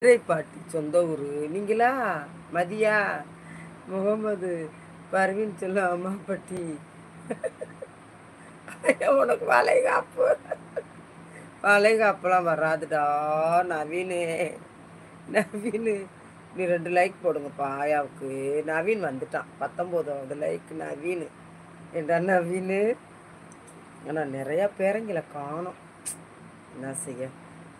பாட்டி சொந்த ஊர் நீங்களா? மதியா? முகமது பர்வீன் செல்லம் அம்மாப்பட்டி. உனக்கு வளைகாப்பு வளைகாப்புலாம் வராதுடா. நவீனு நவீனு நீ 2 லைக் போடுங்கப்பா ஆயாவுக்கு. நவீன் வந்துட்டான் 19வது லைக் நவீனு. ஏண்டா நவீனு? ஆனால் நிறையா பேரங்களை காணோம். என்ன செய்ய?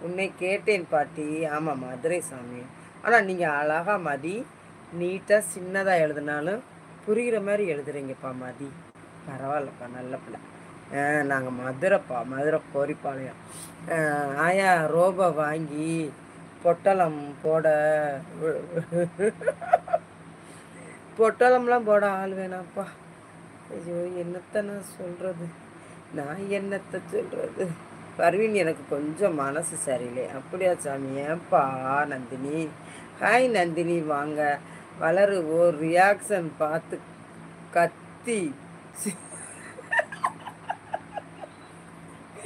உன்னை கேட்டேன் பாட்டி. ஆமாம் மதுரை சாமி. ஆனால் நீங்கள் அழகா மதி நீட்டாக சின்னதாக எழுதுனாலும் புரிகிற மாதிரி எழுதுறீங்கப்பா மதி. பரவாயில்லப்பா நல்ல பிள்ளை. நாங்கள் மதுரைப்பா, மதுரை கோரிப்பாளையம். ஆயா ரோபோ வாங்கி பொட்டலம் போட பொட்டலம்லாம் போட ஆள் வேணாம்ப்பா. ஐயோ என்னத்தை நான் சொல்கிறது, நான் என்னத்தை சொல்கிறது. பர்வீன் எனக்கு கொஞ்சம் மனசு சரியில்லை. அப்படியா சாமி? ஏன்பா நந்தினி? ஹாய் நந்தினி வாங்க. வளரு ஓர் ரியாக்ஷன் பார்த்து கத்தி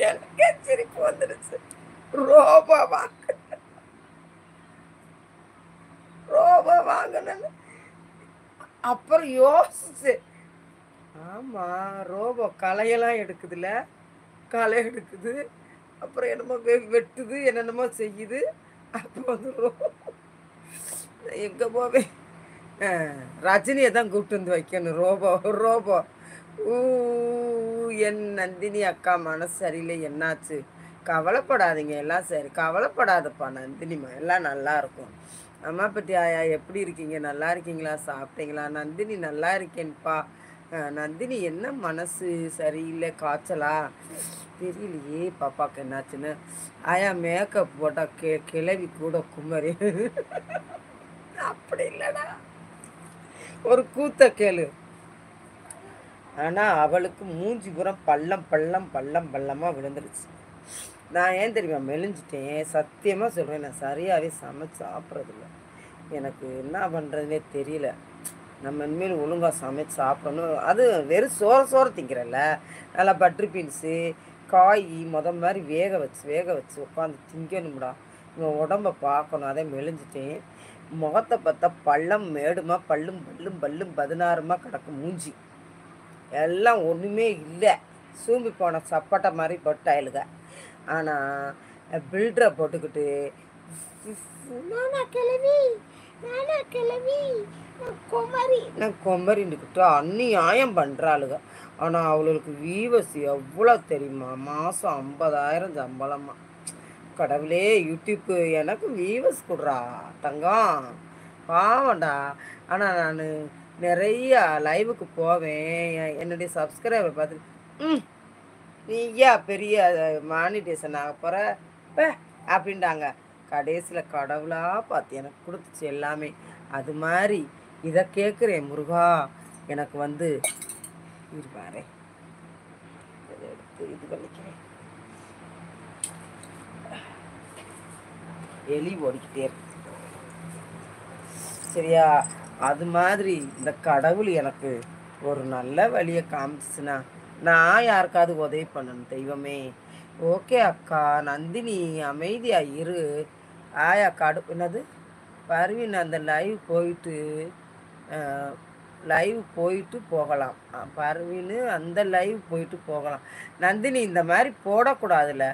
எனக்கே சிரிப்பு வந்துடுச்சு. ரோபோ வாங்க, ரோபோ வாங்கன்னு அப்புறம் யோசிச்சு. ஆமாம் ரோபோ களையெல்லாம் எடுக்குதுல்ல, களை எடுக்குது, அப்புறம் என்னமோ வெட்டுது, என்னென்னமோ செய்யுது. அப்போ வந்து எங்கே போவேன்? ரஜினியை தான் கூப்பிட்டு வந்து வைக்கணும். ரோபோ ரோபோ ஊ என் நந்தினி அக்கா மனசு சரியில்லை, என்னாச்சு? கவலைப்படாதீங்க, எல்லாம் சரி. கவலைப்படாதப்பா நந்தினிமா, எல்லாம் நல்லா இருக்கும். அம்மாப்பட்டி ஆயா எப்படி இருக்கீங்க? நல்லா இருக்கீங்களா? சாப்பிட்டீங்களா? நந்தினி நல்லா இருக்கேன்ப்பா. நந்தினி என்ன மனசு சரியில்லை, காய்ச்சலா? தெரியலையே பாப்பாக்கு என்னாச்சுன்னு. ஆயா மேக்கப் போட்டால் கிளவி கூட குமரி. அப்படி இல்லைடா, ஒரு கூத்த கேளு. ஆனால் அவளுக்கு மூஞ்சி புறம் பள்ளம் பள்ளம் பள்ளம் பள்ளமாக விழுந்துருச்சு. நான் ஏன் தெரியுமா மெலிஞ்சிட்டேன்? சத்தியமாக சொல்கிறேன், நான் சரியாகவே சமைச்சு சாப்பிட்றதில்ல. எனக்கு என்ன பண்ணுறதுனே தெரியல. நம்ம இனிமேல் ஒழுங்காக சமைச்சு சாப்பிடணும். அது வெறும் சோறு திங்கிறல்ல, நல்லா பட்ரு பீன்ஸு காய் மாதிரி வேக வச்சு உட்காந்து திங்கணும்டா. உங்கள் உடம்பை பார்க்கணும். அதே மெலிஞ்சிட்டேன். முகத்தை பார்த்தா பள்ளம் மேடுமா, பல்லும் பல்லும் பல்லும் 16மா கிடக்கு மூஞ்சி. எல்லாம் ஒன்றுமே இல்லை, சூம்பி போன சப்பாட்டை மாதிரி போட்டாயிலுங்க. ஆனால் பில்டரை போட்டுக்கிட்டு நானா கிளவி, நானா கிளவி, நான் குமரின்னுக்கிட்டு அந்நியாயம் பண்ணுறாளுங்க. ஆனால் அவளுக்கு வீவஸ் எவ்வளோ தெரியுமா? மாதம் 50,000 சம்பளமா. கடவுளே, யூடியூப்பு எனக்கு வீவஸ் கொடுறா தங்கம், பாவண்டா. ஆனால் நான் நிறையா லைவுக்கு போவேன். என்னுடைய சப்ஸ்கிரைபர் பார்த்து நீயா பெரிய மானிட்டேஷன் ஆக போகிற அப்படின்ட்டாங்க. கடைசியில் கடவுளாக பார்த்து எனக்கு கொடுத்துச்சு எல்லாமே. அது மாதிரி இதை கேட்குறேன் முருகா. எனக்கு வந்து இருப்பாரு, இதை எடுத்து இது பண்ணிக்கிறேன். எலி ஓடிக்கிட்டே இருக்கு சரியா? அது மாதிரி இந்த கடவுள் எனக்கு ஒரு நல்ல வழியை காமிச்சுன்னா நான் யாருக்காவது உதவி பண்ணணும் தெய்வமே. ஓகே அக்கா நந்தினி அமைதியா இரு. ஆயா என்னது பர்வீன் அந்த லைவ் போயிட்டு போகலாம். பர்வீன் அந்த லைவ் போயிட்டு போகலாம். நந்தினி இந்த மாதிரி போடக்கூடாதுல்ல.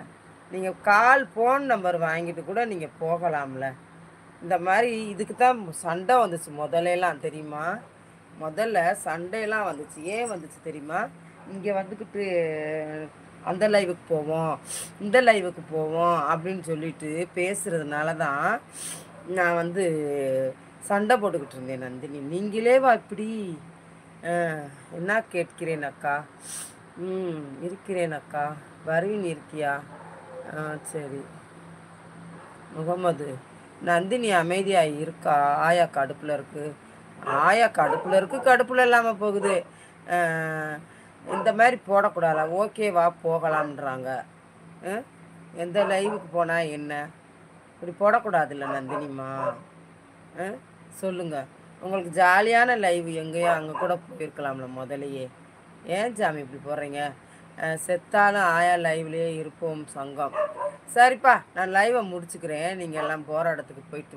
நீங்கள் ஃபோன் நம்பர் வாங்கிட்டு கூட நீங்கள் போகலாம்ல. இந்த மாதிரி இதுக்கு தான் சண்டை வந்துச்சு முதல்லாம் தெரியுமா? முதல்ல சண்டையெல்லாம் வந்துச்சு. ஏன் வந்துச்சு தெரியுமா? இங்கே வந்துக்கிட்டு அந்த லைவுக்கு போவோம், இந்த லைவுக்கு போவோம் அப்படின்னு சொல்லிட்டு பேசுகிறதுனால தான் நான் வந்து சண்டை போட்டுக்கிட்டு இருந்தேன். நந்தினி நீங்களே வா இப்படி. என்ன கேட்கிறேன் அக்கா? இருக்கிறேன் அக்கா. வருவின் இருக்கியா? சரி. முகமது நந்தினி அமைதியாக இருக்கா? ஆயா கடுப்பில் இருக்குது. ஆயா கடுப்பில் இருக்குது, கடுப்பில் இல்லாமல் போகுது. இந்த மாதிரி போடக்கூடாதா? ஓகேவா போகலாம்ன்றாங்க. எந்த லைவுக்கு போனால் என்ன? இப்படி போடக்கூடாதுல்ல நந்தினிம்மா. சொல்லுங்கள், உங்களுக்கு ஜாலியான லைவ் எங்கேயோ அங்கே கூட போயிருக்கலாம்ல முதலையே. ஏன் சாமி இப்படி போடுறீங்க? செத்தாலும் ஆயா லைவ்லேயே இருப்போம் சங்கம். சரிப்பா, நான் லைவை முடிச்சுக்கிறேன். நீங்கள் எல்லாம் போகிற இடத்துக்கு போயிட்டு